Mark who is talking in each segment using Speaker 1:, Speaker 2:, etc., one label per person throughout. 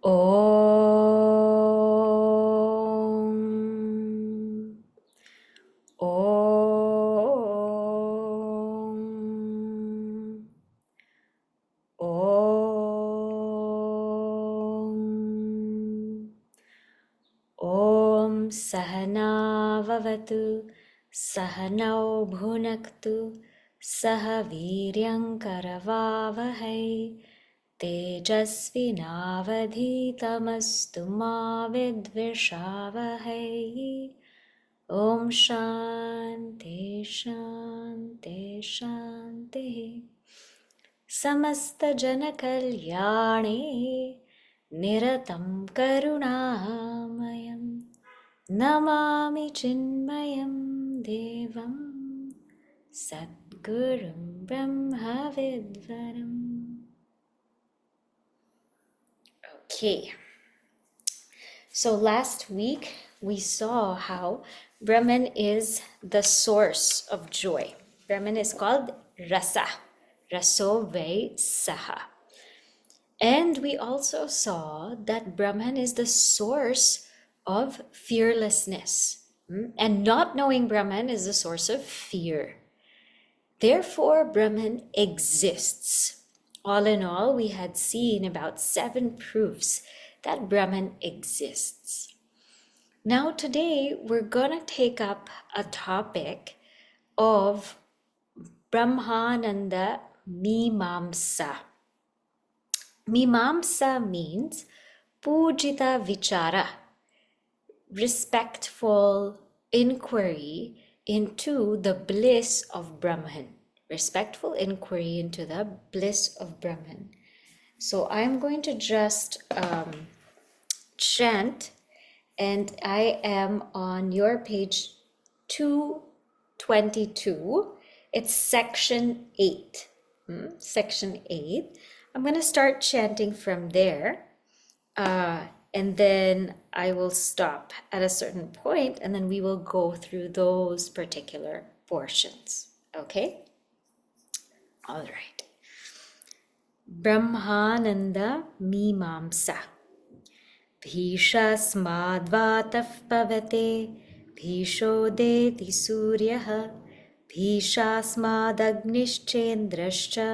Speaker 1: Om. Om. Om. Om Sahana Vavatu Sahanau Bhunaktu Saha Viryankaravavahai Tejasvinavadhitamastu ma vidvishavahai. Om Shanti Shanti Shanti. Samasta Janakalyane Niratam Karunamayam Namami Chinmayam Devam Sadgurum Brahmavidvaram. Okay, so last week we saw how Brahman is the source of joy. Brahman is called rasa, raso vai saha. And we also saw that Brahman is the source of fearlessness. And not knowing Brahman is the source of fear. Therefore, Brahman exists. All in all, we had seen about 7 proofs that Brahman exists. Now today, we're going to take up a topic of Brahmananda-Mimamsa. Mimamsa means pujita vichara, respectful inquiry into the bliss of Brahman. Respectful inquiry into the bliss of Brahman. So I'm going to just chant, and I am on your page 222. It's section 8. Section 8. I'm going to start chanting from there, and then I will stop at a certain point, and then we will go through those particular portions. Okay? All right. Brahmananda-Mimamsa. Bhishasmadvatah pavate, bhishodeti suryaha, bhishasmadagnischendrascha,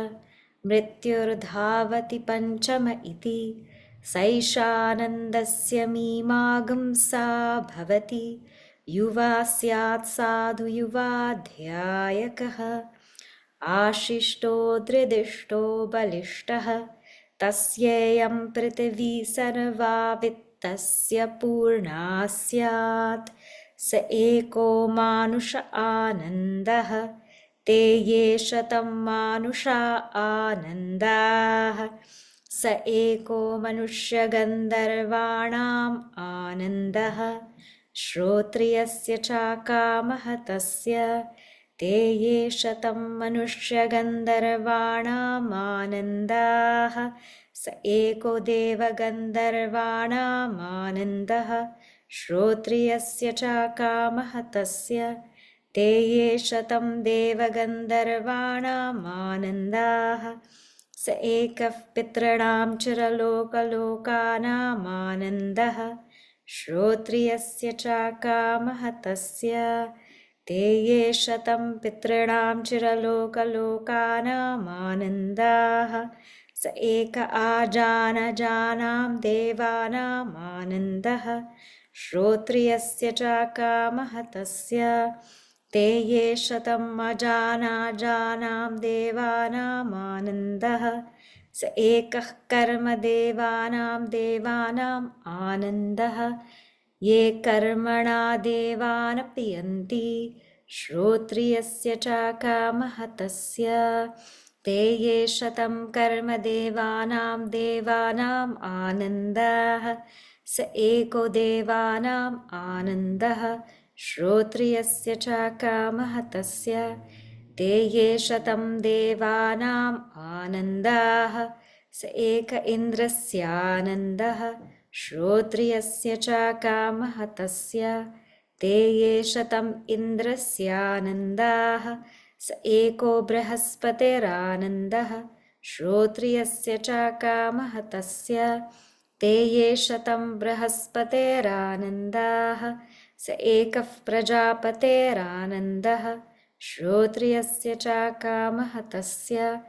Speaker 1: mrityurdhavati panchama iti, saishanandasya mimagumsa bhavati, yuvā syat sādhu yuvā adhyāyakaḥ, aṣiṣṭhaḥ baliṣṭhaḥ, tasyayam prithivī sarvā vittasya purnā syāt, sa eko manusha ānandah, te yesha tam manusha ānandah, sa eko manushya gandharvāṇāṃ ānandah, śrotriyasya ca kāmah tasya, te yesha tam manushya gandharvāṇāṃ ānandah, sa eko deva gandharvāṇāṃ ānandah, śrotriyasya ca kāmah tasya, te yesha tam deva gandharvāṇāṃ ānandah, sa ekah pitrāṇāṃ charalokalokānāṃ ānandah, śrotriyasya ca kāmah tasya, te yesha tam pitrāṇāṃ chiralokalokānāṃ ānandah, sa eka ājānajānāṃ devānāṃ ānandah, śrotriyasya ca kāmah tasya, te yesha tam ajānajānāṃ devānāṃ ānandah, sa ekah karma devānāṃ ānandah, ye karmana devānapiyanti, śrotriyasya ca kāmah tasya, te yesha tam karma devānāṃ ānandah, sa eko devānāṃ ānandah, śrotriyasya ca kāmah tasya, te yesha tam devānāṃ ānandah, sa eka indrasya ānandah, śrotriyasya ca kāmah tasya, te yesha tam indrasya ānandah, sa eko brihaspatiranandah, śrotriyasya ca kāmah tasya, te ye shatam brahaspaterānandah sa ekah prajapaterānandah shrotriyasya cha kamah tasya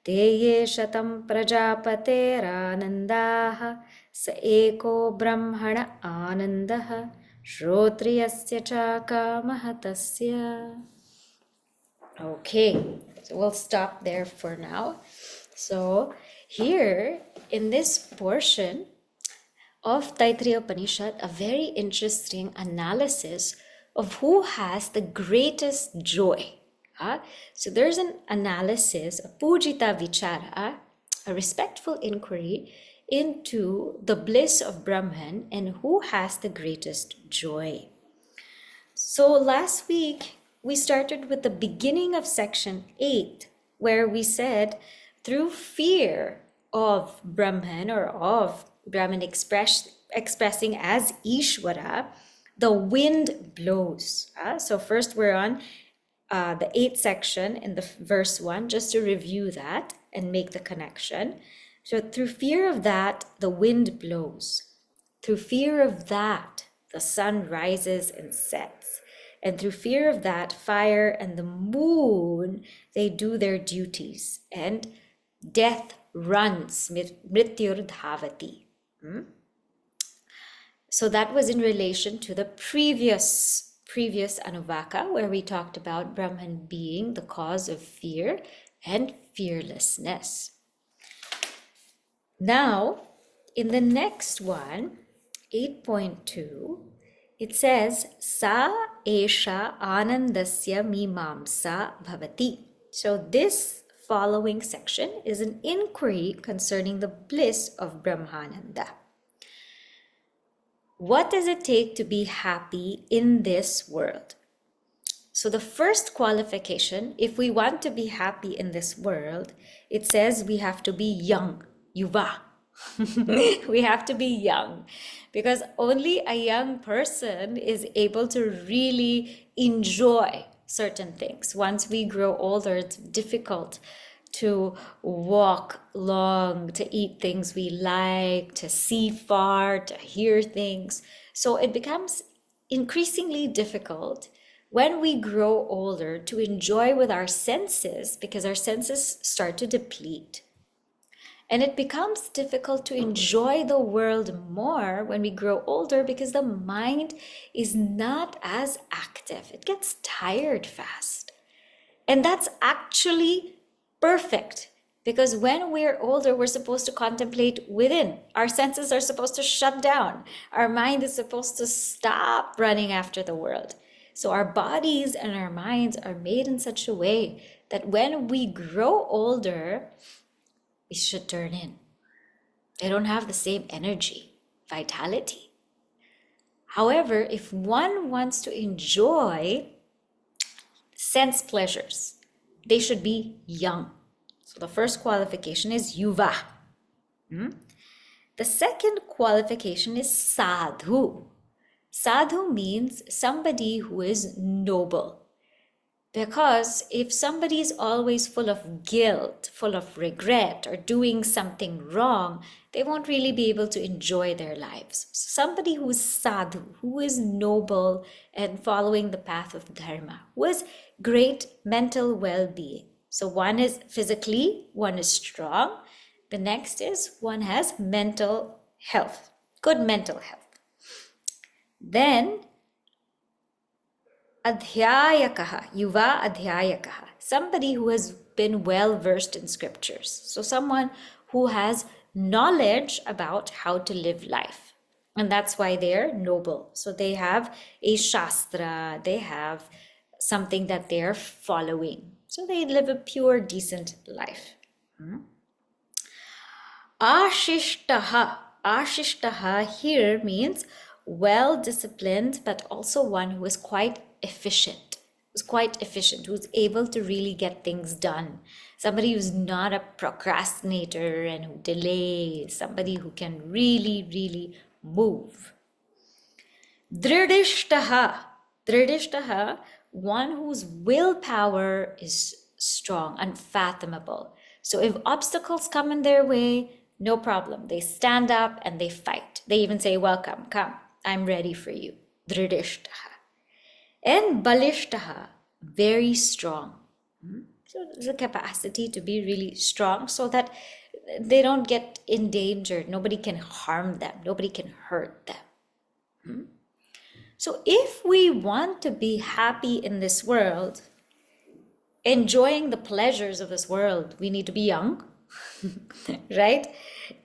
Speaker 1: te ye shatam prajapaterānandah sa eko brahmana ānandah shrotriyasya cha kamah tasya. Okay, so we'll stop there for now. So here in this portion of Taittiriya-Upaniṣad, a very interesting analysis of who has the greatest joy. So there's an analysis, a pujita vichara, a respectful inquiry into the bliss of Brahman and who has the greatest joy. So last week, we started with the beginning of section 8, where we said through fear of Brahman or of Brahman expressing as Ishvara, the wind blows. So first we're on the 8th section in the verse 1, just to review that and make the connection. So through fear of that, the wind blows. Through fear of that, the sun rises and sets. And through fear of that, fire and the moon, they do their duties. And death runs, mrityur dhavati. So that was in relation to the previous anuvaka, where we talked about Brahman being the cause of fear and fearlessness. Now, in the next one, 8.2, it says, Sa esha ānandasya mimamsa bhavati. So this following section is an inquiry concerning the bliss of Brahmananda. What does it take to be happy in this world? So the first qualification, if we want to be happy in this world, it says we have to be young, yuvā. We have to be young, because only a young person is able to really enjoy certain things. Once we grow older, it's difficult to walk long, to eat things we like, to see far, to hear things. So it becomes increasingly difficult when we grow older to enjoy with our senses, because our senses start to deplete. And it becomes difficult to enjoy the world more when we grow older, because the mind is not as active. It gets tired fast. And that's actually perfect, because when we're older, we're supposed to contemplate within. Our senses are supposed to shut down. Our mind is supposed to stop running after the world. So our bodies and our minds are made in such a way that when we grow older, we should turn in. They don't have the same energy, vitality. However, if one wants to enjoy sense pleasures, they should be young. So the first qualification is yuvā. The second qualification is sādhu. Sādhu means somebody who is noble. Because if somebody is always full of guilt, full of regret, or doing something wrong, they won't really be able to enjoy their lives. Somebody who is sadhu, who is noble and following the path of dharma, who has great mental well-being. So one is physically, one is strong. The next is one has mental health, good mental health. Then adhyāyakaḥ, yuvā adhyāyakaḥ, somebody who has been well versed in scriptures. So someone who has knowledge about how to live life. And that's why they're noble. So they have a shastra, they have something that they're following. So they live a pure, decent life. Aṣiṣṭhaḥ. Aṣiṣṭhaḥ here means well-disciplined, but also one who is quite efficient, who's able to really get things done. Somebody who's not a procrastinator and who delays, somebody who can really, really move. Dridishṭhaḥ. Dridishṭhaḥ, one whose willpower is strong, unfathomable. So if obstacles come in their way, no problem. They stand up and they fight. They even say, welcome, come, I'm ready for you. Dridishtaha. And balishtaha, very strong. So there's a capacity to be really strong so that they don't get endangered. Nobody can harm them. Nobody can hurt them. So if we want to be happy in this world, enjoying the pleasures of this world, we need to be young, right?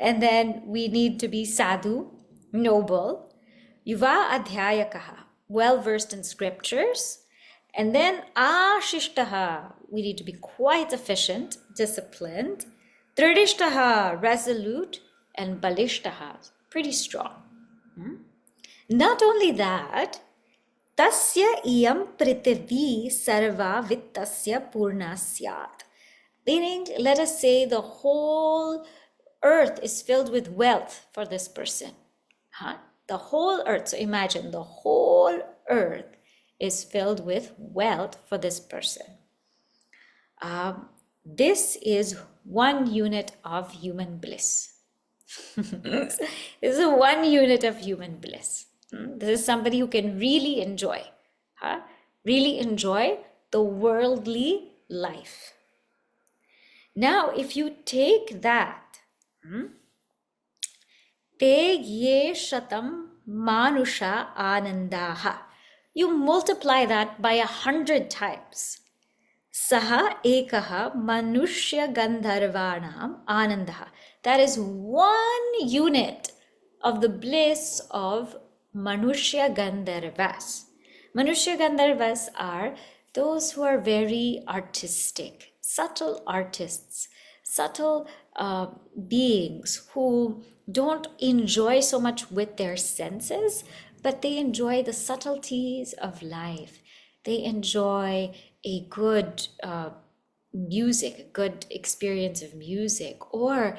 Speaker 1: And then we need to be sadhu, noble, yuvā adhyāyakaḥ, well-versed in scriptures, and then aṣiṣṭhaḥ, we need to be quite efficient, disciplined, dridishtaḥ, resolute, and balishtaḥ, pretty strong. Not only that, tasya iyam prithivi sarva vittasya purna syat. Meaning, let us say the whole earth is filled with wealth for this person. The whole earth, so imagine the whole earth is filled with wealth for this person. This is 1 unit of human bliss. This is 1 unit of human bliss. This is somebody who can really enjoy, really enjoy the worldly life. Now, if you take that, te ye shatam manusha ānandaha, you multiply that by 100 times. Saha ekaha manushya gandharvanam ānandaha. That is 1 unit of the bliss of Manushya Gandharvas. Manushya Gandharvas are those who are very artistic, subtle artists, subtle beings who don't enjoy so much with their senses, but they enjoy the subtleties of life. They enjoy a good music, a good experience of music, or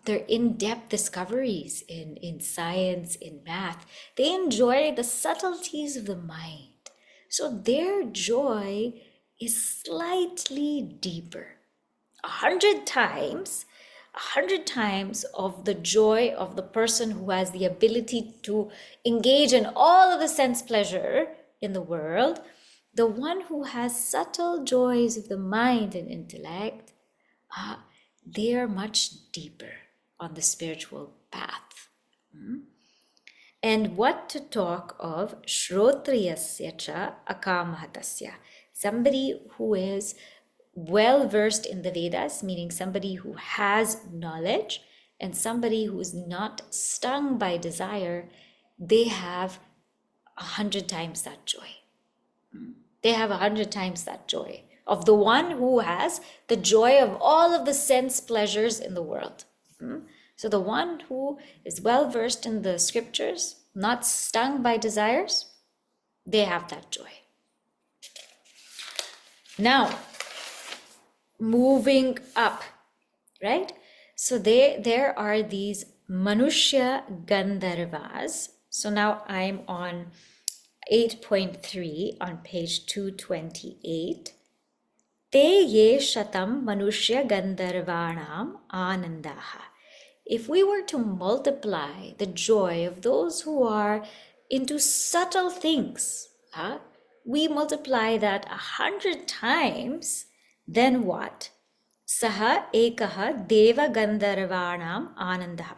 Speaker 1: their in-depth discoveries in science, in math. They enjoy the subtleties of the mind. So their joy is slightly deeper. 100 times of the joy of the person who has the ability to engage in all of the sense pleasure in the world. The one who has subtle joys of the mind and intellect, they are much deeper on the spiritual path. And what to talk of shrotriyasya cha akamahatasya, somebody who is well versed in the Vedas, meaning somebody who has knowledge, and somebody who is not stung by desire, they have 100 times that joy. They have 100 times that joy of the one who has the joy of all of the sense pleasures in the world. So the one who is well versed in the scriptures, not stung by desires, they have that joy. Now, moving up, right? So there are these Manushya Gandharvas. So now I'm on 8.3 on page 228. Te ye shatam manushya gandharvanam ānandaha. If we were to multiply the joy of those who are into subtle things, we multiply that 100 times, then what? Saha ekaha deva gandharvanam ānandaha.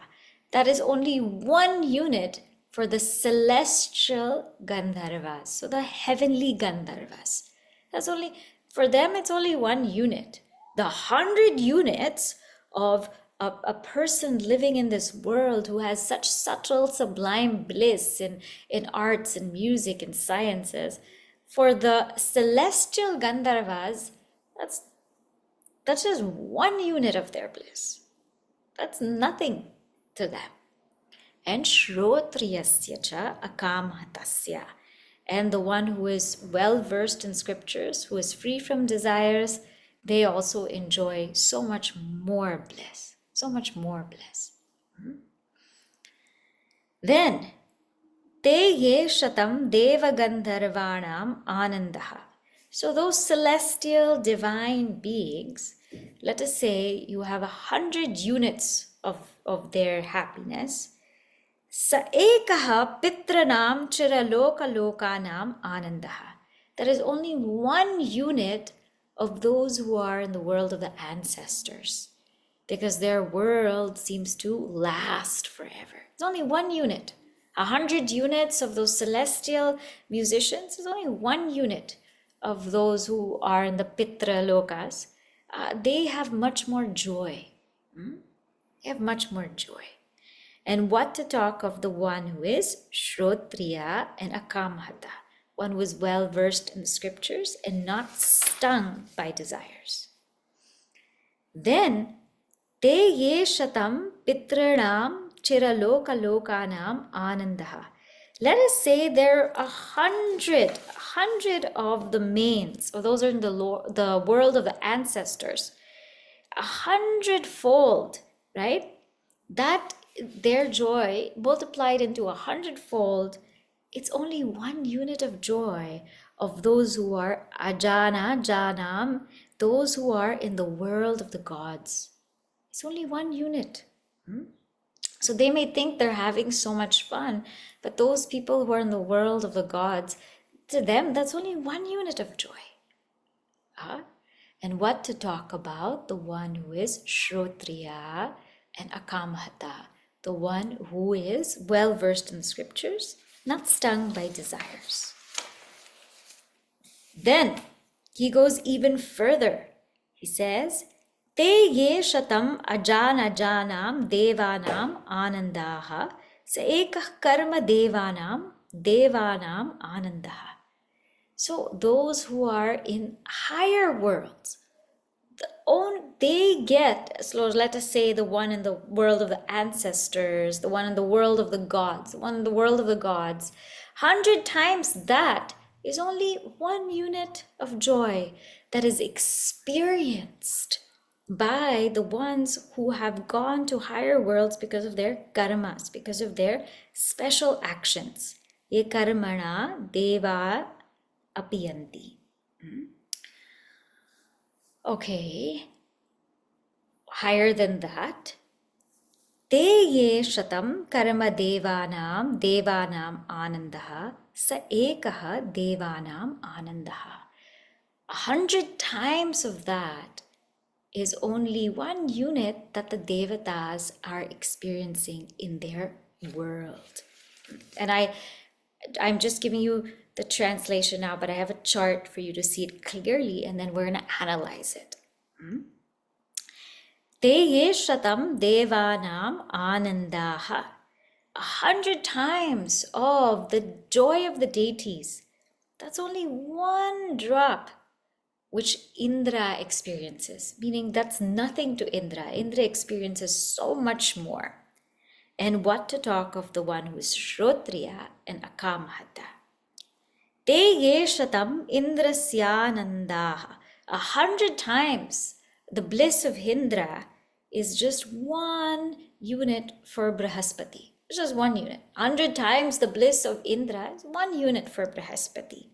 Speaker 1: That is only 1 unit for the celestial Gandharvas, so the heavenly Gandharvas. That's only, for them it's only 1 unit. The 100 units of a person living in this world who has such subtle, sublime bliss in arts and music and sciences, for the celestial Gandharvas, that's just 1 unit of their bliss. That's nothing to them. And shrotriyasya cha akamahatasya. And the one who is well versed in scriptures, who is free from desires, they also enjoy so much more bliss. So much more bliss. Then, te ye shatam deva gandharvanam ānandaha. So those celestial divine beings, let us say you have 100 units of their happiness. Sa ekaḥ pitranam chiraloka-lokanam ānandaḥ. There is only one unit of those who are in the world of the ancestors, because their world seems to last forever. It's only one unit. 100 units of those celestial musicians is only one unit of those who are in the Pitra Lokas. They have much more joy. They have much more joy. And what to talk of the one who is Shrotriya and Akamhata, one who is well versed in the scriptures and not stung by desires. Then, te ye shatam pitranam chiraloka-lokanam ānandaḥ. Let us say there are 100 of the mains, or those are in the world of the ancestors, 100-fold, right? That their joy multiplied into 100-fold, it's only one unit of joy of those who are ajana janam, those who are in the world of the gods. It's only one unit. So they may think they're having so much fun, but those people who are in the world of the gods, to them, that's only one unit of joy. And what to talk about? The one who is Shrotriya and Akamhata, the one who is well versed in the scriptures, not stung by desires. Then he goes even further. He says, te ye shatam ajanajanam devanam ānandaḥ sa ekaḥ karma devanam ānandaḥ. So those who are in higher worlds, they get, so let us say the one in the world of the ancestors, the one in the world of the gods, the one in the world of the gods, 100 times that is only one unit of joy that is experienced by the ones who have gone to higher worlds because of their karmas, because of their special actions. Ye karmana deva apiyanti. Okay, higher than that. Te ye shatam karma devanam ānandaḥ sa ekaḥ devanam ānandaḥ. 100 times of that is only one unit that the devatas are experiencing in their world. And I'm just giving you the translation now, but I have a chart for you to see it clearly, and then we're going to analyze it. Te ye shatam devanam ānandaḥ. 100 times of the joy of the deities. That's only one drop which Indra experiences, meaning that's nothing to Indra. Indra experiences so much more. And what to talk of the one who is Shrotriya and Akamhata. Te ye shatam indrasyanandaḥ. 100 times the bliss of Indra is just one unit for Brihaspati. It's just one unit. 100 times the bliss of Indra is one unit for Brihaspati.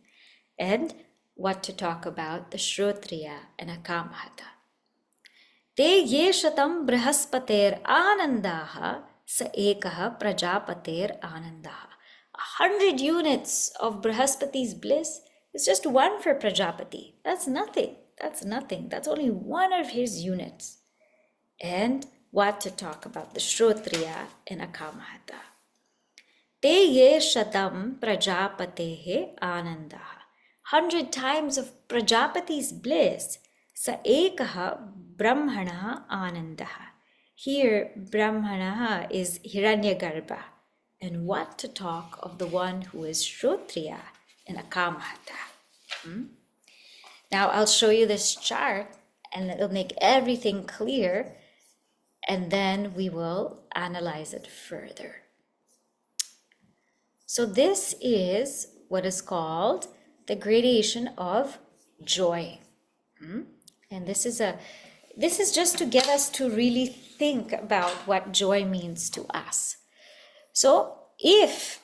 Speaker 1: And what to talk about? The Shrotriya and Akamhata. Te ye shatam Brihaspater ānandaḥ sa ekaḥ prajapater ānandaḥ. 100 units of Brihaspati's bliss is just one for Prajapati. That's nothing. That's nothing. That's only one of his units. And what to talk about? The Shrotriya and Akamhata. Te ye shatam prajapatehe ānandaḥ. 100 times of Prajapati's bliss. Sa ekaḥ brahmana ānandaḥ. Here, brahmana is Hiranyagarbha. And what to talk of the one who is Shrotriya and Akamhata. Now I'll show you this chart and it'll make everything clear, and then we will analyze it further. So this is what is called the gradation of joy. And this is just to get us to really think about what joy means to us. So if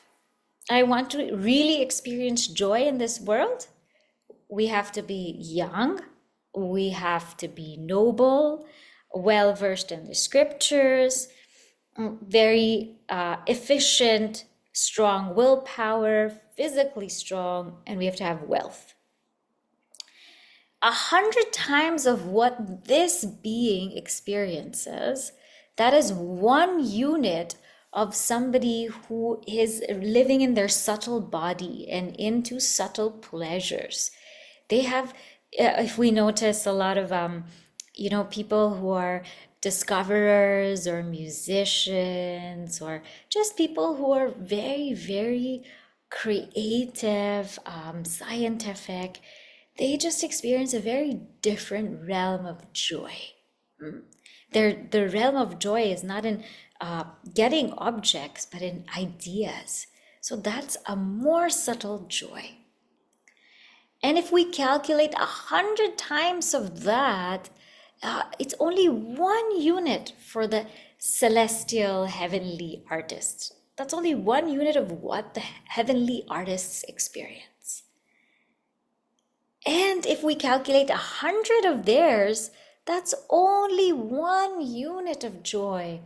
Speaker 1: I want to really experience joy in this world, we have to be young, we have to be noble, well-versed in the scriptures, very efficient, strong willpower, physically strong, and we have to have wealth. 100 times of what this being experiences, that is 1 unit of somebody who is living in their subtle body and into subtle pleasures. They have, if we notice a lot of, people who are discoverers or musicians or just people who are very, very creative, scientific, they just experience a very different realm of joy. Their realm of joy is not in getting objects, but in ideas. So that's a more subtle joy. And if we calculate 100 times of that, it's only 1 unit for the celestial heavenly artists. That's only 1 unit of what the heavenly artists experience. And if we calculate 100 of theirs, that's only 1 unit of joy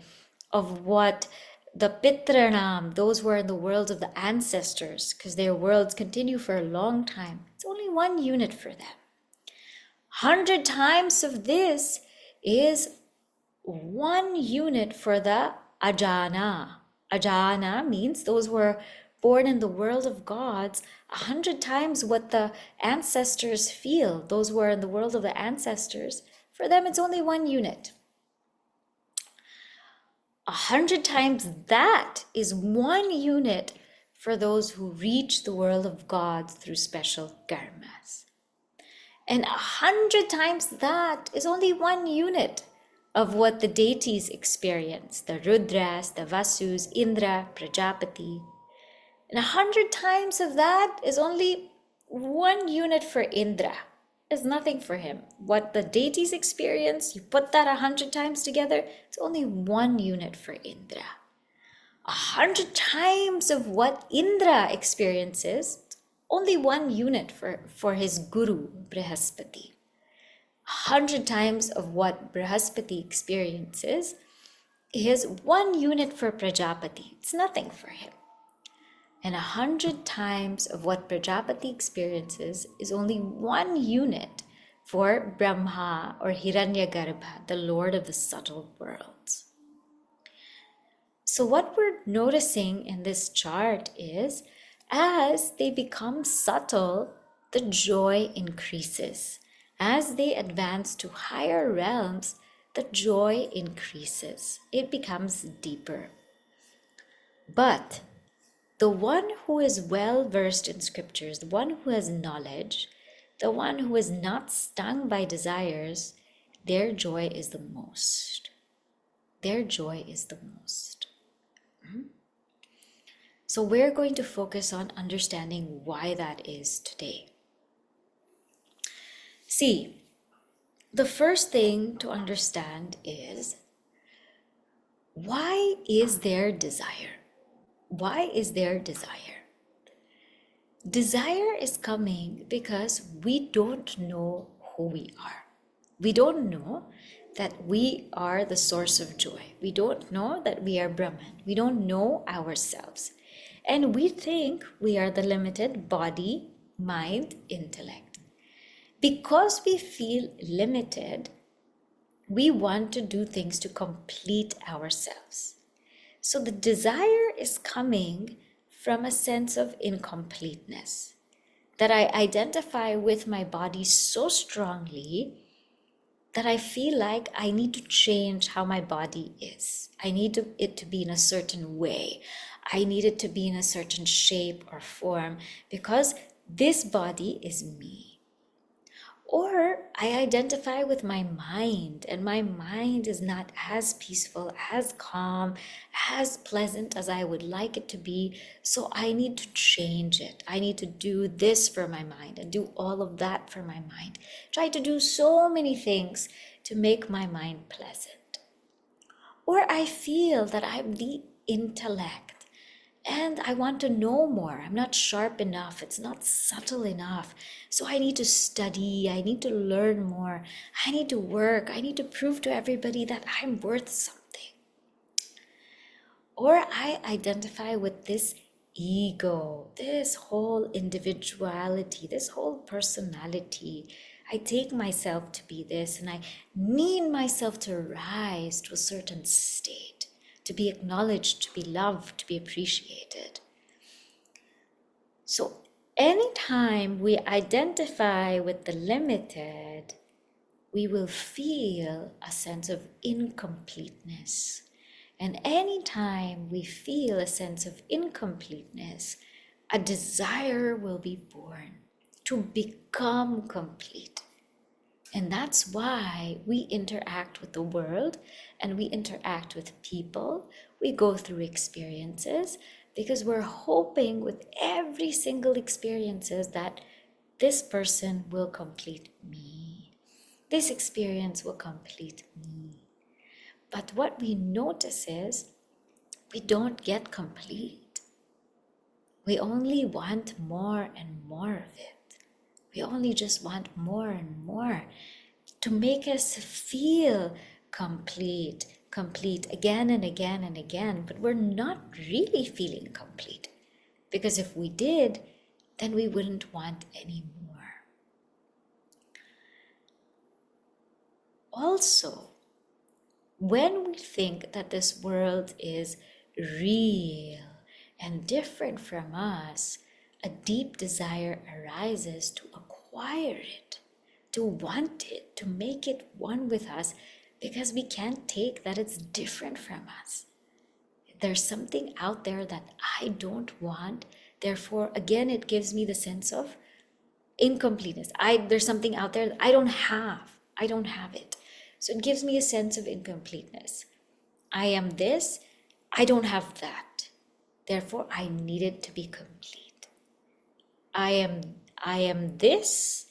Speaker 1: of what the Pitranam, those who are in the worlds of the ancestors, because their worlds continue for a long time. It's only 1 unit for them. 100 times of this is 1 unit for the ajana. Ajana means those who are born in the world of gods. 100 times what the ancestors feel, those who are in the world of the ancestors, for them it's only 1 unit. 100 times that is 1 unit for those who reach the world of gods through special karmas. And 100 times that is only 1 unit of what the deities experience, the Rudras, the Vasus, Indra, Prajapati. And 100 times of that is only 1 unit for Indra. It's nothing for him. What the deities experience, you put that 100 times together, it's only 1 unit for Indra. 100 times of what Indra experiences, only 1 unit for his guru, Brihaspati. 100 times of what Brihaspati experiences is 1 unit for Prajapati. It's nothing for him. And 100 times of what Prajapati experiences is only 1 unit for Brahma or Hiranyagarbha, the Lord of the subtle worlds. So what we're noticing in this chart is, as they become subtle, the joy increases. As they advance to higher realms, the joy increases. It becomes deeper. But the one who is well versed in scriptures, the one who has knowledge, the one who is not stung by desires, their joy is the most. Their joy is the most. So we're going to focus on understanding why that is today. See, the first thing to understand is, why is there desire? Why is there desire? Desire is coming because we don't know who we are. We don't know that we are the source of joy. We don't know that we are Brahman. We don't know ourselves. And we think we are the limited body, mind, intellect. Because we feel limited, we want to do things to complete ourselves. So the desire is coming from a sense of incompleteness, that I identify with my body so strongly that I feel like I need to change how my body is. I need it to be in a certain way. I need it to be in a certain shape or form because this body is me. Or I identify with my mind, and my mind is not as peaceful, as calm, as pleasant as I would like it to be. So I need to change it. I need to do this for my mind and do all of that for my mind. Try to do so many things to make my mind pleasant. Or I feel that I'm the intellect and I want to know more. I'm not sharp enough. It's not subtle enough. So I need to study. I need to learn more. I need to work. I need to prove to everybody that I'm worth something. Or I identify with this ego, this whole individuality, this whole personality. I take myself to be this, and I need myself to rise to a certain state, to be acknowledged, to be loved, to be appreciated. So anytime we identify with the limited, we will feel a sense of incompleteness. And anytime we feel a sense of incompleteness, a desire will be born to become complete. And that's why we interact with the world and we interact with people. We go through experiences because we're hoping with every single experiences that this person will complete me. This experience will complete me. But what we notice is we don't get complete. We only want more and more of it. We only just want more and more to make us feel complete again and again and again. But we're not really feeling complete, because if we did, then we wouldn't want any more. Also, when we think that this world is real and different from us, a deep desire arises to acquire it, to want it, to make it one with us, because we can't take that it's different from us. There's something out there that I don't want. Therefore, again, it gives me the sense of incompleteness. There's something out there that I don't have. I don't have it. So it gives me a sense of incompleteness. I am this, I don't have that. Therefore, I need it to be complete. I am this,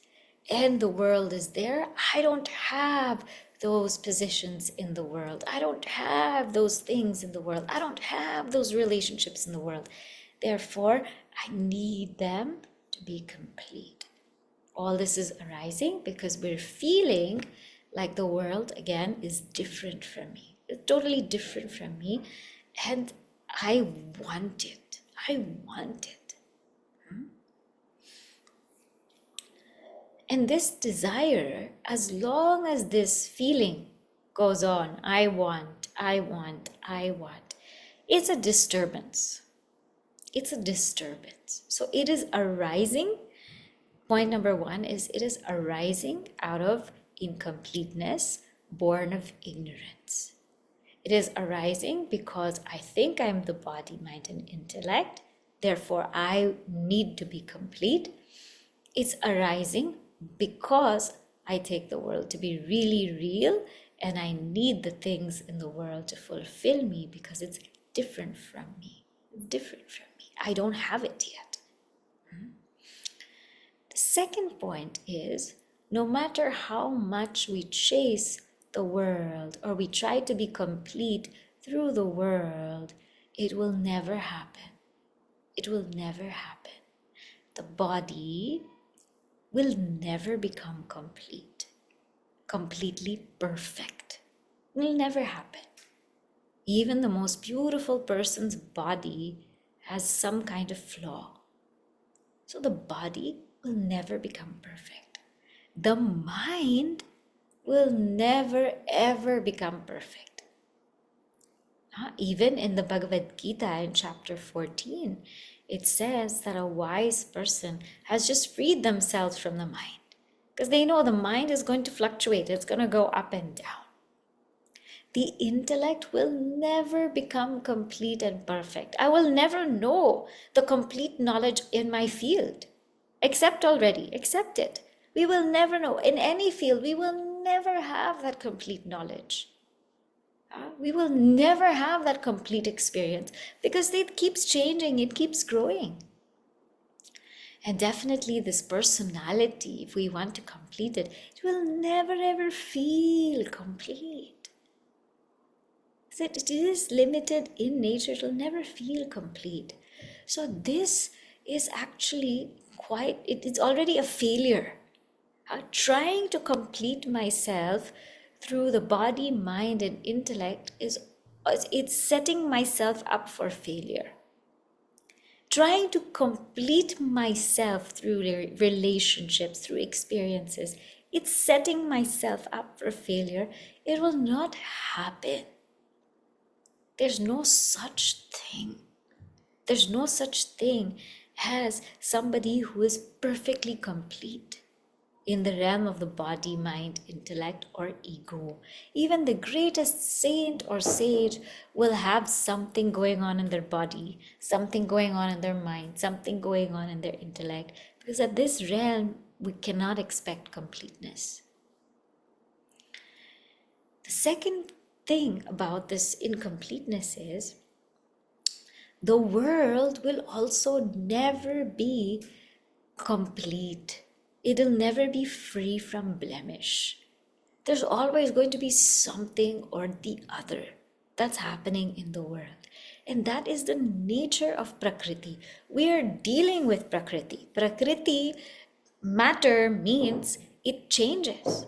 Speaker 1: and the world is there. I don't have those positions in the world. I don't have those things in the world. I don't have those relationships in the world. Therefore, I need them to be complete. All this is arising because we're feeling like the world, again, is different from me. It's totally different from me. And I want it. I want it. And this desire, as long as this feeling goes on, I want, it's a disturbance. It's a disturbance. So it is arising. Point number one is it is arising out of incompleteness, born of ignorance. It is arising because I think I'm the body, mind, and intellect. Therefore, I need to be complete. It's arising because I take the world to be really real, and I need the things in the world to fulfill me because it's different from me. It's different from me. I don't have it yet. The second point is, no matter how much we chase the world or we try to be complete through the world, it will never happen. It will never happen. The body will never become complete, completely perfect. It will never happen. Even the most beautiful person's body has some kind of flaw. So the body will never become perfect. The mind will never ever become perfect. Even in the Bhagavad Gita in chapter 14, it says that a wise person has just freed themselves from the mind, because they know the mind is going to fluctuate. It's going to go up and down. The intellect will never become complete and perfect. I will never know the complete knowledge in my field. Accept it. We will never know. In any field, we will never have that complete knowledge. We will never have that complete experience because it keeps changing, it keeps growing. And definitely this personality, if we want to complete it, it will never ever feel complete. It is limited in nature, it will never feel complete. So this is actually it's already a failure. Trying to complete myself through the body, mind, and intellect is It's setting myself up for failure. Trying to complete myself through relationships, through experiences, it's setting myself up for failure. It will not happen. There's no such thing. There's no such thing as somebody who is perfectly complete in the realm of the body, mind, intellect, or ego. Even the greatest saint or sage will have something going on in their body, something going on in their mind, something going on in their intellect, because at this realm, we cannot expect completeness. The second thing about this incompleteness is the world will also never be complete. It'll never be free from blemish. There's always going to be something or the other that's happening in the world. And that is the nature of Prakriti. We are dealing with Prakriti. Prakriti, matter, means it changes.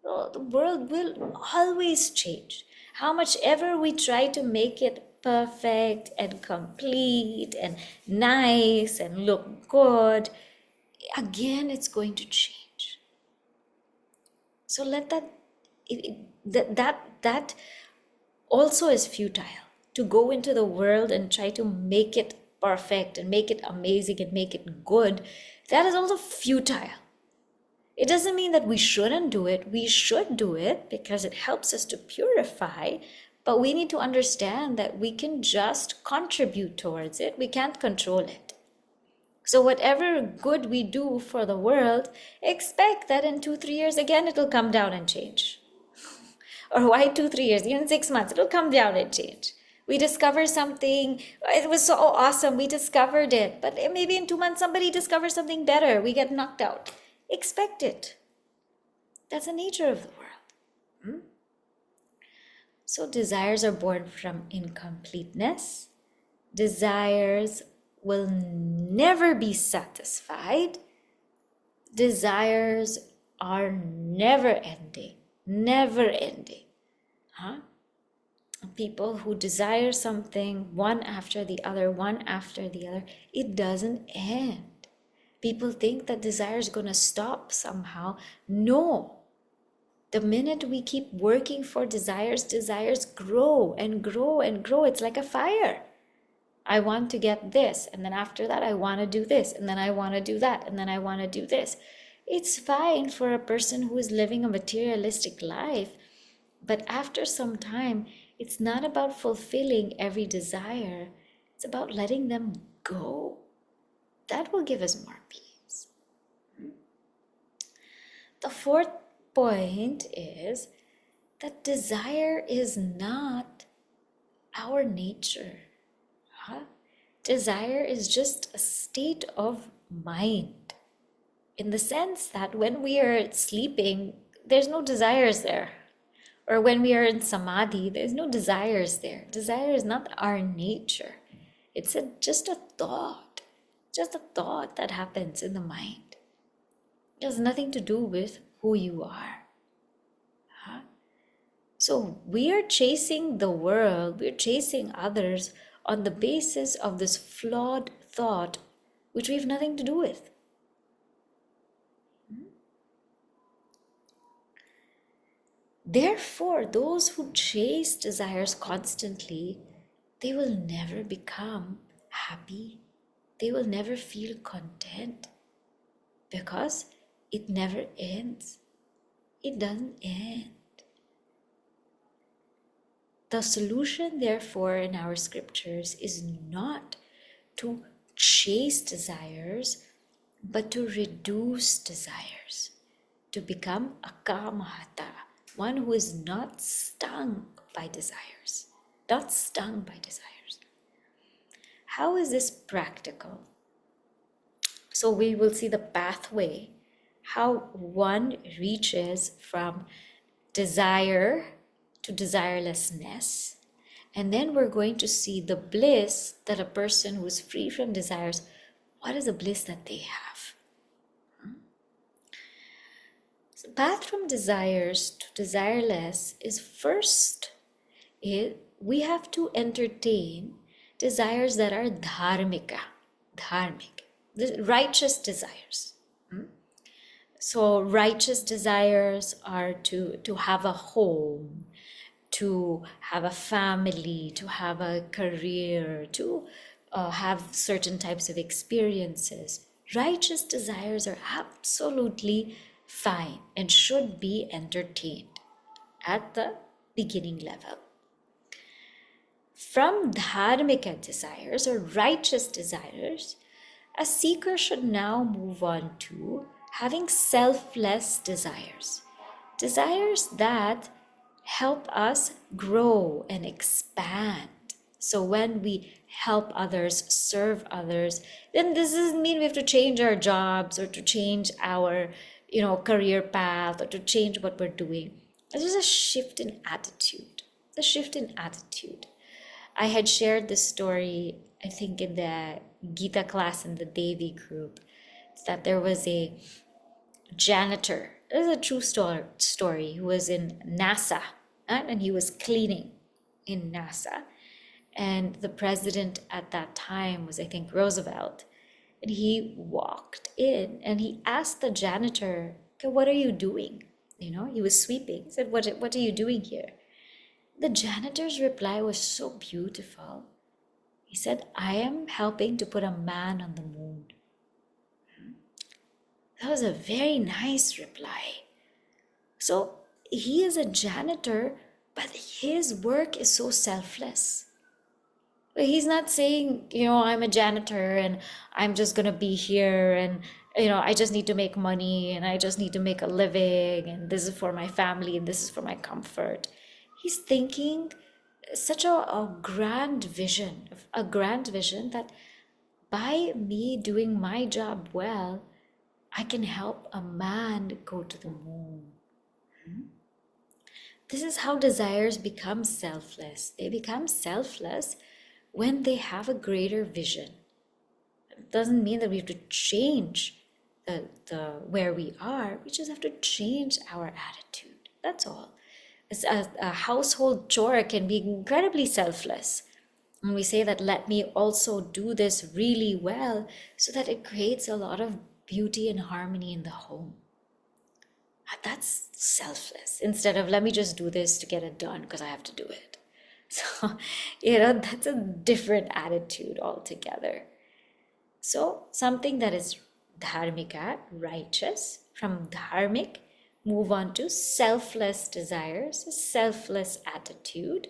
Speaker 1: The world will always change. How much ever we try to make it perfect and complete and nice and look good, again it's going to change. So let that also is futile. To go into the world and try to make it perfect and make it amazing and make it good, that is also futile. It doesn't mean that we shouldn't do it. We should do it because it helps us to purify, but we need to understand that we can just contribute towards it. We can't control it. So whatever good we do for the world, expect that in 2-3 years again it'll come down and change. Or why 2-3 years? Even 6 months, it'll come down and change. We discover something, it was so awesome, we discovered it, but maybe in 2 months somebody discovers something better, we get knocked out. Expect it. That's the nature of the world. So desires are born from incompleteness. Desires will never be satisfied. Desires are never ending. Never ending. People who desire something one after the other, it doesn't end. People think that desire is going to stop somehow. No. The minute we keep working for desires, desires grow and grow and grow. It's like a fire. I want to get this, and then after that I want to do this, and then I want to do that, and then I want to do this. It's fine for a person who is living a materialistic life, but after some time, it's not about fulfilling every desire. It's about letting them go. That will give us more peace. The fourth point is that desire is not our nature. Desire is just a state of mind. In the sense that when we are sleeping, there's no desires there. Or when we are in samadhi, there's no desires there. Desire is not our nature. It's just a thought. Just a thought that happens in the mind. It has nothing to do with who you are. So we are chasing the world, we're chasing others on the basis of this flawed thought, which we have nothing to do with. Therefore, those who chase desires constantly, they will never become happy. They will never feel content because it never ends. It doesn't end. The solution, therefore, in our scriptures is not to chase desires, but to reduce desires, to become a kamahata, one who is not stung by desires, not stung by desires. How is this practical? So we will see the pathway, how one reaches from desire to desirelessness. And then we're going to see the bliss that a person who is free from desires, what is the bliss that they have? So path from desires to desireless is first, we have to entertain desires that are dharmika, the righteous desires. So righteous desires are to have a home, to have a family, to have a career, to have certain types of experiences. Righteous desires are absolutely fine and should be entertained at the beginning level. From dharmika desires or righteous desires, a seeker should now move on to having selfless desires. Desires that help us grow and expand. So when we help others, serve others, then this doesn't mean we have to change our jobs or to change our, career path or to change what we're doing. It's just a shift in attitude. The shift in attitude. I had shared this story, I think, in the Gita class in the Devi group. It's that there was a janitor. It was a true story who was in NASA, and he was cleaning in NASA. And the president at that time was, I think, Roosevelt. And he walked in and he asked the janitor, okay, what are you doing? He was sweeping. He said, what are you doing here? The janitor's reply was so beautiful. He said, I am helping to put a man on the moon. That was a very nice reply. So he is a janitor, but his work is so selfless. He's not saying, I'm a janitor and I'm just going to be here and, I just need to make money and I just need to make a living and this is for my family and this is for my comfort. He's thinking such a grand vision that by me doing my job well, I can help a man go to the moon. This is how desires become selfless. They become selfless when they have a greater vision. It doesn't mean that we have to change the where we are. We just have to change our attitude. That's all. A household chore can be incredibly selfless. And we say that let me also do this really well so that it creates a lot of beauty and harmony in the home. That's selfless. Instead of let me just do this to get it done because I have to do it. So, that's a different attitude altogether. So something that is dharmika, righteous, from dharmic, move on to selfless desires, a selfless attitude.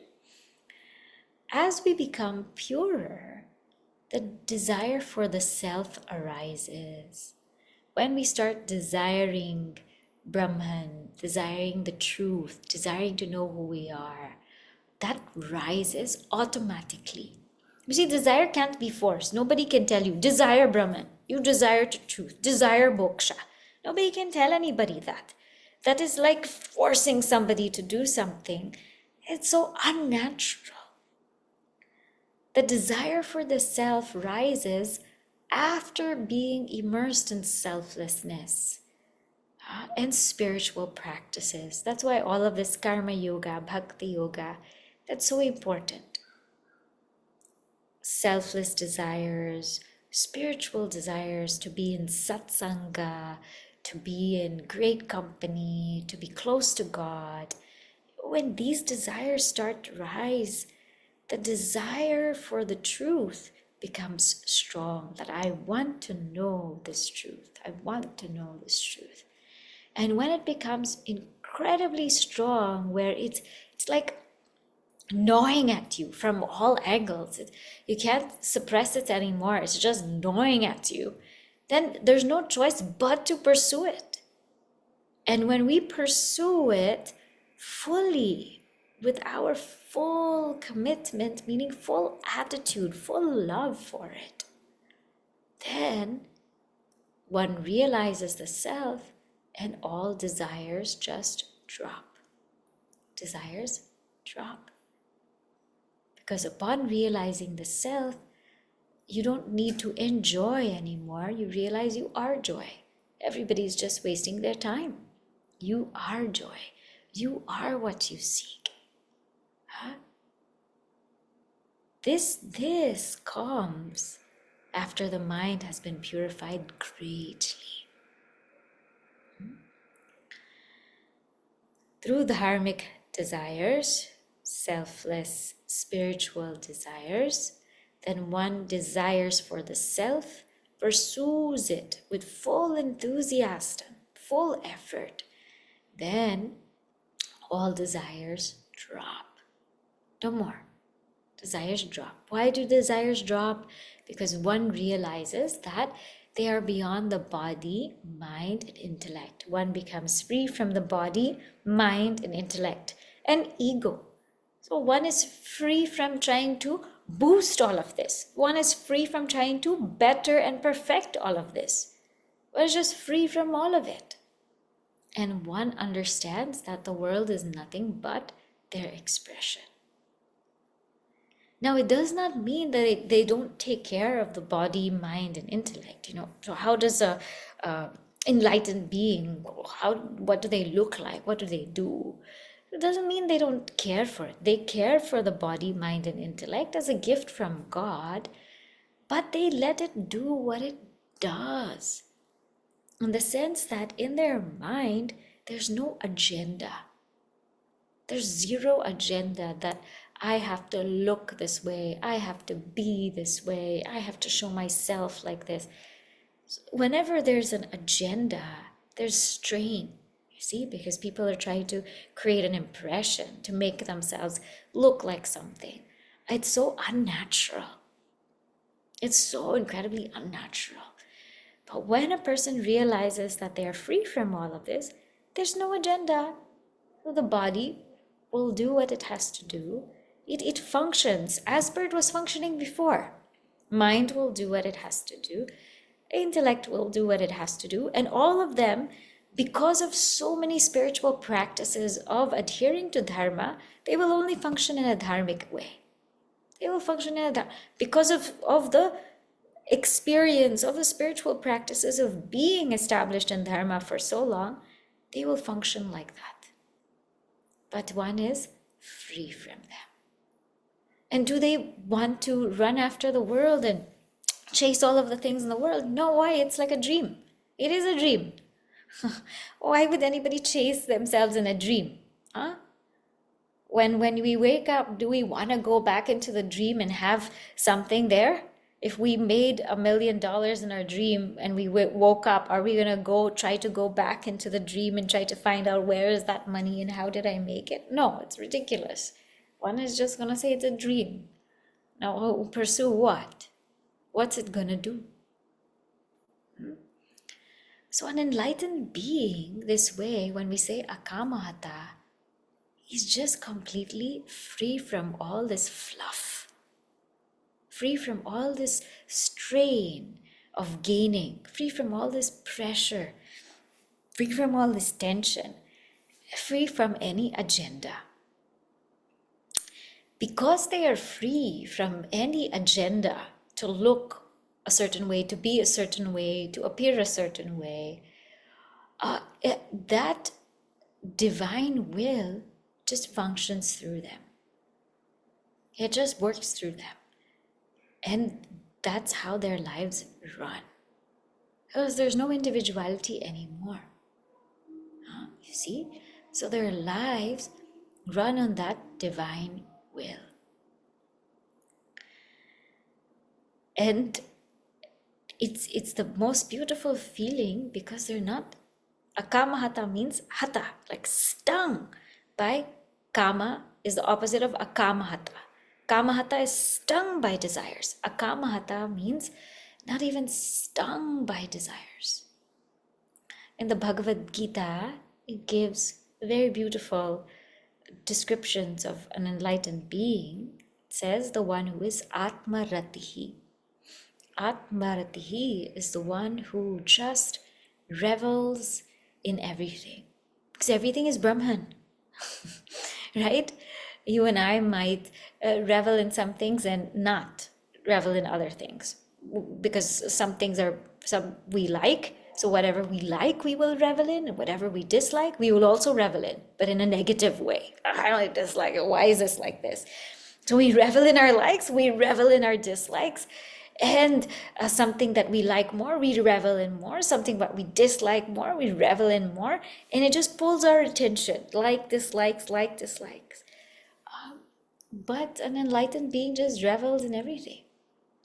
Speaker 1: As we become purer, the desire for the self arises. When we start desiring Brahman, desiring the truth, desiring to know who we are, that rises automatically. You see, desire can't be forced. Nobody can tell you, desire Brahman, you desire the truth, desire moksha. Nobody can tell anybody that. That is like forcing somebody to do something. It's so unnatural. The desire for the self rises after being immersed in selflessness and spiritual practices. That's why all of this karma yoga, bhakti yoga, that's so important. Selfless desires, spiritual desires, to be in satsanga, to be in great company, to be close to God. When these desires start to rise, the desire for the truth becomes strong, that I want to know this truth. I want to know this truth. And when it becomes incredibly strong, where it's like gnawing at you from all angles, you can't suppress it anymore, it's just gnawing at you, then there's no choice but to pursue it. And when we pursue it fully, with our full commitment, meaning full attitude, full love for it, then one realizes the self and all desires just drop. Desires drop. Because upon realizing the self, you don't need to enjoy anymore. You realize you are joy. Everybody's just wasting their time. You are joy. You are what you seek. This comes after the mind has been purified greatly. Through dharmic desires, selfless spiritual desires, then one desires for the self, pursues it with full enthusiasm, full effort. Then all desires drop. No more. Desires drop. Why do desires drop? Because one realizes that they are beyond the body, mind, and intellect. One becomes free from the body, mind, and intellect, and ego. So one is free from trying to boost all of this. One is free from trying to better and perfect all of this. One is just free from all of it. And one understands that the world is nothing but their expression. Now, it does not mean that they don't take care of the body, mind, and intellect. So how does a enlightened being? What do they look like? What do they do? It doesn't mean they don't care for it. They care for the body, mind, and intellect as a gift from God, but they let it do what it does. In the sense that in their mind, there's no agenda. There's zero agenda that I have to look this way, I have to be this way, I have to show myself like this. Whenever there's an agenda, there's strain, you see, because people are trying to create an impression, to make themselves look like something. It's so unnatural. It's so incredibly unnatural. But when a person realizes that they are free from all of this, there's no agenda. The body will do what it has to do. It functions as per it was functioning before. Mind will do what it has to do. Intellect will do what it has to do. And all of them, because of so many spiritual practices of adhering to dharma, they will only function in a dharmic way. They will function in a because of the experience of the spiritual practices of being established in dharma for so long, they will function like that. But one is free from them. And do they want to run after the world and chase all of the things in the world? No, why? It's like a dream. It is a dream. Why would anybody chase themselves in a dream? Huh? When we wake up, do we want to go back into the dream and have something there? If we made $1 million in our dream and we woke up, are we going to try to go back into the dream and try to find out where is that money and how did I make it? No, it's ridiculous. One is just going to say it's a dream. Now, pursue what? What's it going to do? So an enlightened being, this way, when we say akamahata, he's just completely free from all this fluff, free from all this strain of gaining, free from all this pressure, free from all this tension, free from any agenda. Because they are free from any agenda to look a certain way, to be a certain way, to appear a certain way, that divine will just functions through them. It just works through them. And that's how their lives run. Because there's no individuality anymore. You see? So their lives run on that divine will. And it's the most beautiful feeling because they're not. Akamahata means hata, like stung by kama is the opposite of akamahata. Kamahata is stung by desires. Akamahata means not even stung by desires. In the Bhagavad Gita, it gives very beautiful descriptions of an enlightened being. It says the one who is Atmaratihi. Atmaratihi is the one who just revels in everything. Because everything is Brahman. Right? You and I might revel in some things and not revel in other things. Because some things we like. So whatever we like, we will revel in. And whatever we dislike, we will also revel in. But in a negative way. I don't dislike it. Why is this like this? So we revel in our likes, we revel in our dislikes, and something that we like more, we revel in more. Something that we dislike more, we revel in more. And it just pulls our attention, like dislikes, like dislikes. But an enlightened being just revels in everything,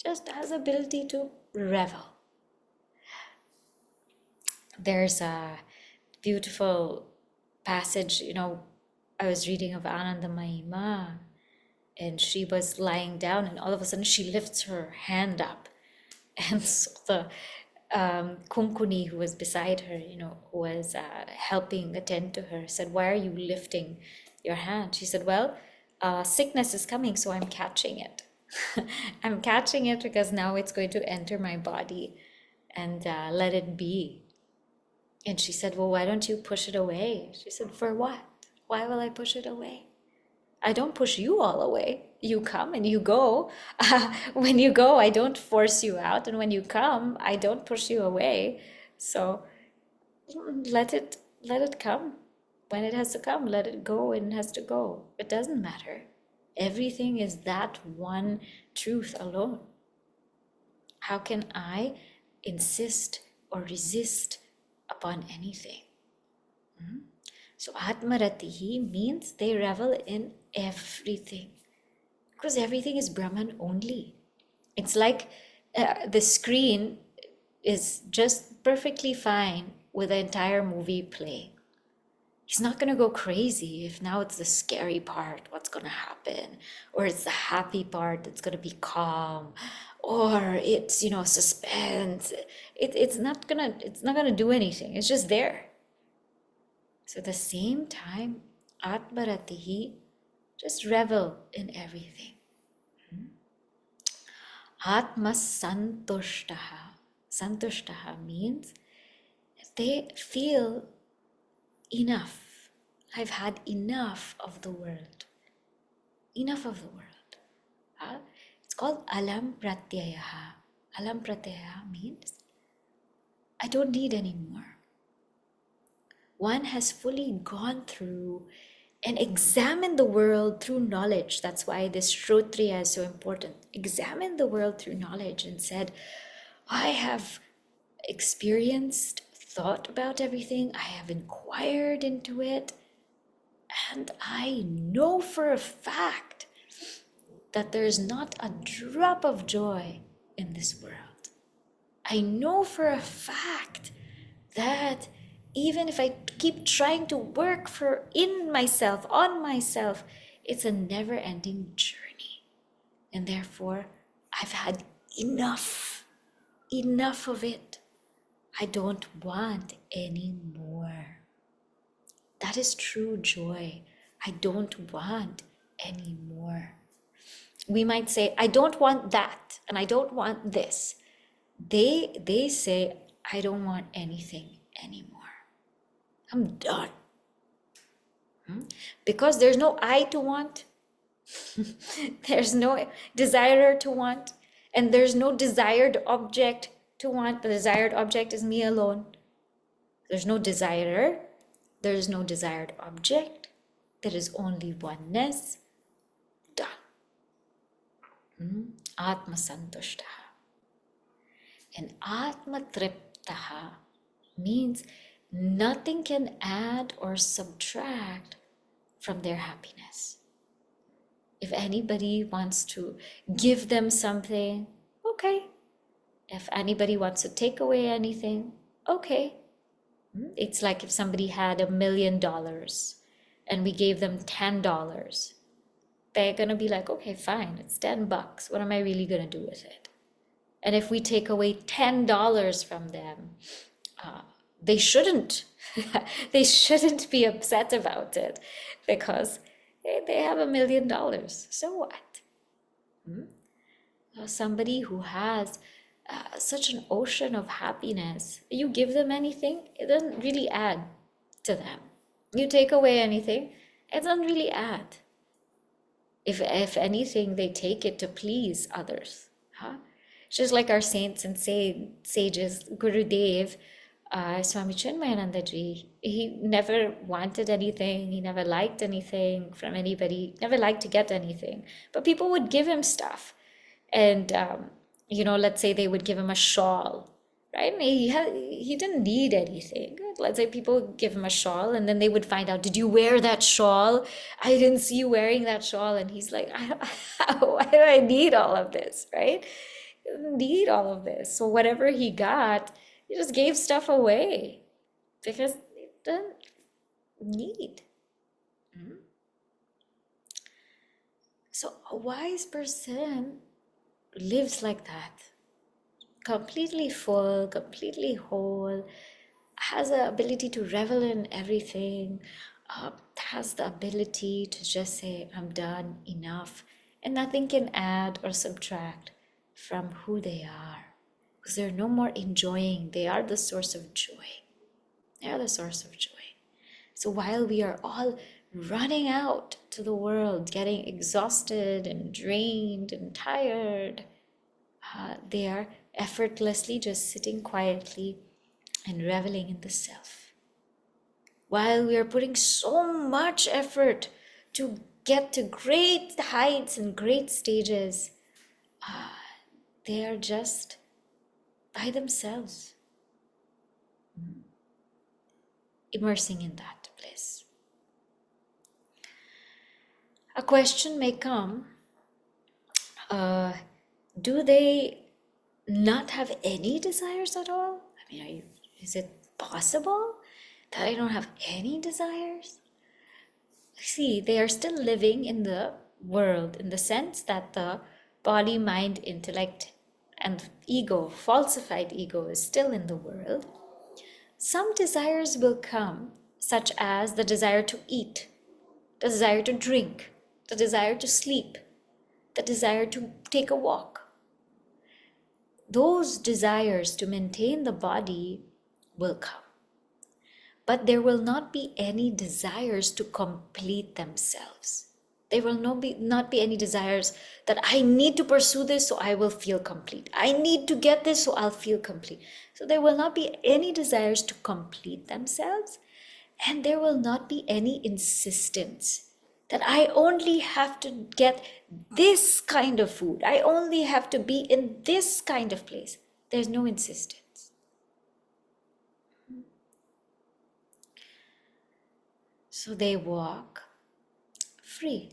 Speaker 1: just has ability to revel. There's a beautiful passage, I was reading of Ānanda, and she was lying down, and all of a sudden she lifts her hand up. And so the Kunkuni, who was beside her, who was helping attend to her, said, "Why are you lifting your hand?" She said, "Well, sickness is coming, so I'm catching it." I'm catching it because now it's going to enter my body, and let it be. And she said, "Well, why don't you push it away?" She said, "For what? Why will I push it away? I don't push you all away. You come and you go. When you go, I don't force you out. And when you come, I don't push you away. So let it come. When it has to come, let it go when it has to go. It doesn't matter. Everything is that one truth alone. How can I insist or resist upon anything? So Atmaratihi means they revel in everything, because everything is Brahman only. It's like the screen is just perfectly fine with the entire movie playing. He's not going to go crazy if now it's the scary part, what's going to happen, or it's the happy part that's going to be calm, or it's suspense. It's not gonna do anything. It's just there. So at the same time, Atmaratihi, just revel in everything. Atma santushtaha. Santushtaha means they feel enough. I've had enough of the world. Enough of the world. It's called alam pratyayaha. Alam pratyayaha means I don't need any more. One has fully gone through and examined the world through knowledge. That's why this Shrotriya is so important. Examine the world through knowledge and said, I have experienced, thought about everything, I have inquired into it, and I know for a fact that there is not a drop of joy in this world. I know for a fact that even if I keep trying to work on myself, it's a never-ending journey. And therefore, I've had enough of it. I don't want any more. That is true joy. I don't want any more. We might say, I don't want that, and I don't want this. They say, I don't want anything anymore. I'm done. Because there's no I to want. There's no desire to want. And there's no desired object to want. The desired object is me alone. There's no desire. There is no desired object. There is only oneness. Done. Atma santushtaha. And Atma triptaha means nothing can add or subtract from their happiness. If anybody wants to give them something, okay. If anybody wants to take away anything, okay. It's like if somebody had $1 million and we gave them $10, they're gonna be like, okay, fine, it's $10. What am I really gonna do with it? And if we take away $10 from them, they shouldn't be upset about it, because they have $1 million. So what? Somebody who has such an ocean of happiness, you give them anything, it doesn't really add to them. You take away anything, it doesn't really add. If anything, they take it to please others. Just like our saints and sages, Gurudev, Swami Chinmayanandaji, he never wanted anything, he never liked anything from anybody, never liked to get anything. But people would give him stuff. And, let's say they would give him a shawl, right? And he didn't need anything. Let's say people would give him a shawl, and then they would find out, did you wear that shawl? I didn't see you wearing that shawl. And he's like, why do I need all of this, right? He didn't need all of this. So whatever he got, he just gave stuff away because he didn't need. So a wise person lives like that, completely full, completely whole, has the ability to revel in everything, has the ability to just say, I'm done, enough, and nothing can add or subtract from who they are. Because they're no more enjoying, they are the source of joy. They are the source of joy. So while we are all running out to the world, getting exhausted and drained and tired, they are effortlessly just sitting quietly and reveling in the self. While we are putting so much effort to get to great heights and great stages, they are just by themselves, immersing in that bliss. A question may come, do they not have any desires at all? I mean, is it possible that I don't have any desires? See, they are still living in the world in the sense that the body, mind, intellect, and ego, falsified ego, is still in the world. Some desires will come, such as the desire to eat, the desire to drink, the desire to sleep, the desire to take a walk. Those desires to maintain the body will come. But there will not be any desires to complete themselves. There will not be any desires that I need to pursue this so I will feel complete. I need to get this so I'll feel complete. So there will not be any desires to complete themselves, and there will not be any insistence that I only have to get this kind of food. I only have to be in this kind of place. There's no insistence. So they walk free.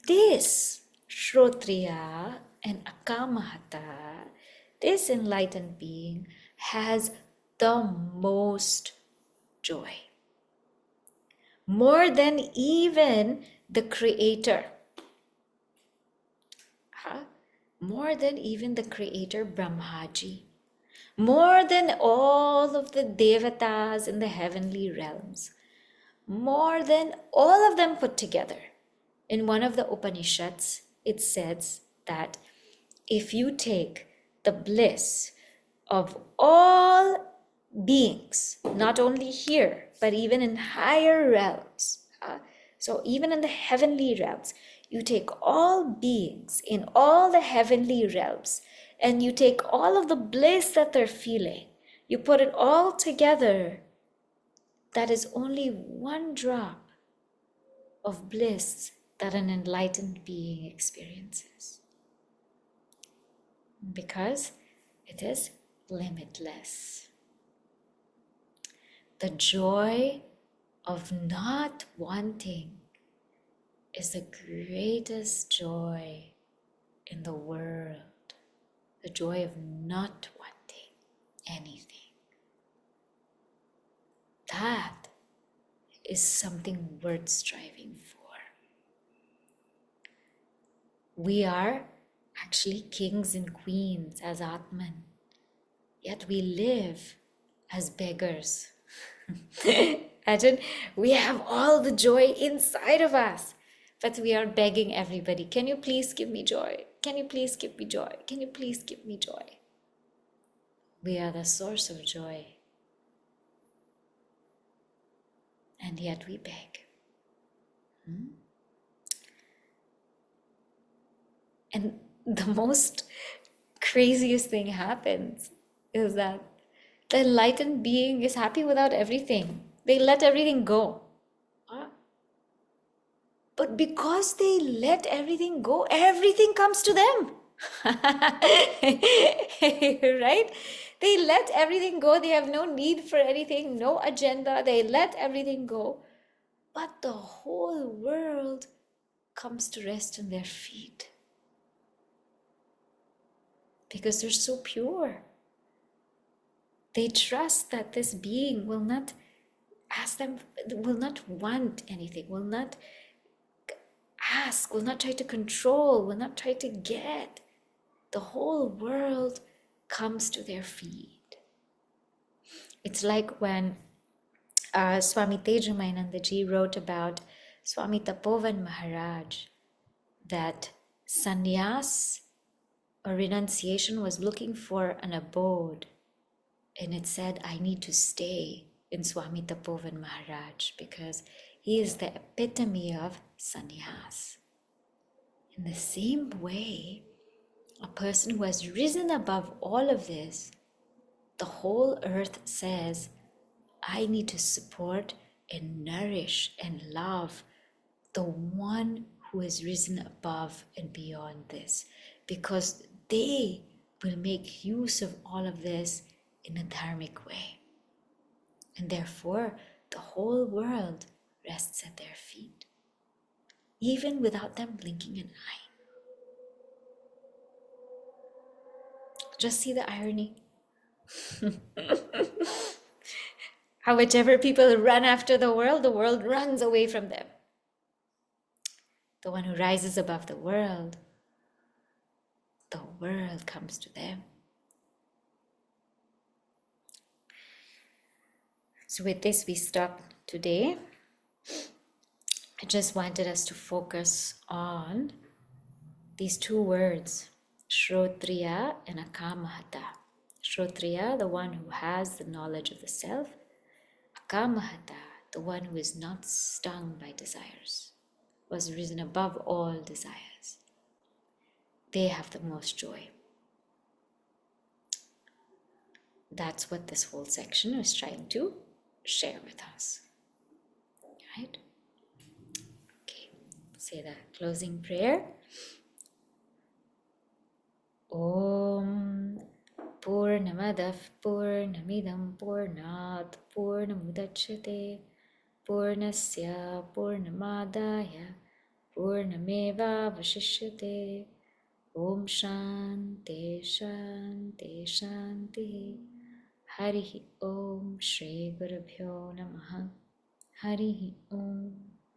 Speaker 1: This Shrotriya and Akamahata, this enlightened being, has the most joy. More than even the creator. More than even the creator Brahmaji. More than all of the devatas in the heavenly realms. More than all of them put together. In one of the Upanishads, it says that if you take the bliss of all beings, not only here, but even in higher realms, so even in the heavenly realms, you take all beings in all the heavenly realms, and you take all of the bliss that they're feeling, you put it all together, that is only one drop of bliss that an enlightened being experiences. Because it is limitless. The joy of not wanting is the greatest joy in the world. The joy of not wanting anything. That is something worth striving for. We are actually kings and queens as Atman, yet we live as beggars. Imagine, we have all the joy inside of us, but we are begging everybody, can you please give me joy? Can you please give me joy? Can you please give me joy? We are the source of joy, and yet we beg. And the most craziest thing happens is that the enlightened being is happy without everything. They let everything go. Ah. But because they let everything go, everything comes to them. Right? They let everything go. They have no need for anything, no agenda. They let everything go. But the whole world comes to rest on their feet because they're so pure. They trust that this being will not ask them, will not want anything, will not ask, will not try to control, will not try to get. The whole world comes to their feet. It's like when Swami Tejamayinandaji wrote about Swami Tapovan Maharaj, that sannyas or renunciation was looking for an abode. And it said, I need to stay in Swami Tapovan Maharaj because he is the epitome of sannyas. In the same way, a person who has risen above all of this, the whole earth says, I need to support and nourish and love the one who has risen above and beyond this, because they will make use of all of this in a dharmic way. And therefore, the whole world rests at their feet, even without them blinking an eye. Just see the irony. How whichever people run after the world runs away from them. The one who rises above the world comes to them. So with this, we stop today. I just wanted us to focus on these two words, Shrotriya and Akamahata. Shrotriya, the one who has the knowledge of the self. Akamahata, the one who is not stung by desires, was risen above all desires. They have the most joy. That's what this whole section is trying to share with us. Right? Okay, say the closing prayer. Om Purnamadav Purnamidam Purnat Purnamudachyate Purnasya Purnamadaya Purnameva Vashishyate. Om Shanti Shanti Shanti. Harihi Om Shri Gurubhyo Namaha. Harihi Om.